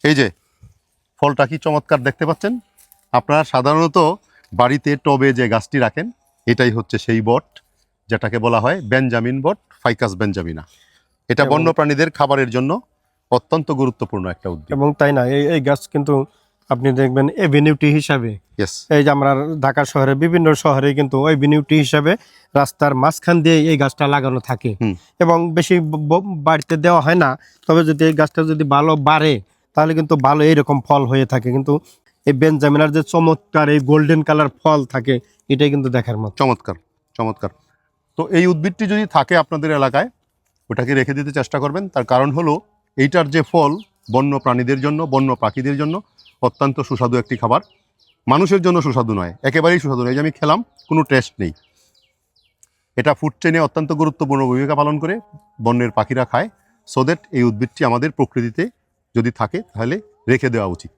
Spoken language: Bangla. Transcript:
এই যে ফলটা কি চমৎকার দেখতে পাচ্ছেন। আপনারা সাধারণত বাড়িতে টবে যে গাছটি রাখেন এটাই হচ্ছে সেই বট, যেটাকে বলা হয় বেঞ্জামিন বট, ফাইকাস বেঞ্জামিনা। এটা বন্যপ্রাণীদের খাবারের জন্য অত্যন্ত গুরুত্বপূর্ণ একটা উদ্ভিদ। এবং তাই না, এই গাছ কিন্তু আপনি দেখবেন এভিনিউটি হিসাবে, ইয়েস, এই যে আমরা ঢাকা শহরে বিভিন্ন শহরে কিন্তু এভিনিউটি হিসাবে রাস্তার মাঝখান দিয়ে এই গাছটা লাগানো থাকে। এবং বেশি বাড়িতে দেওয়া হয় না, তবে যদি এই গাছটা যদি ভালো বাড়ে তাহলে কিন্তু ভালো এইরকম ফল হয়ে থাকে। কিন্তু এই বেঞ্জামিনার যে চমৎকার এই গোল্ডেন কালার ফল থাকে, এটাই কিন্তু দেখার মতো। চমৎকার চমৎকার। তো এই উদ্ভিদটি যদি থাকে আপনাদের এলাকায়, ওটাকে রেখে দিতে চেষ্টা করবেন। তার কারণ হলো এইটার যে ফল বন্য প্রাণীদের জন্য, বন্য পাখিদের জন্য অত্যন্ত সুস্বাদু একটি খাবার। মানুষের জন্য সুস্বাদু নয়, একেবারেই সুস্বাদু নয়। এই যে আমি খেলাম, কোনো টেস্ট নেই। এটা ফুড চেইনে অত্যন্ত গুরুত্বপূর্ণ ভূমিকা পালন করে, বন্যের পাখিরা খায়। সো দ্যাট এই উদ্ভিদটি আমাদের প্রকৃতিতে যদি থাকে তাহলে রেখে দেওয়া উচিত।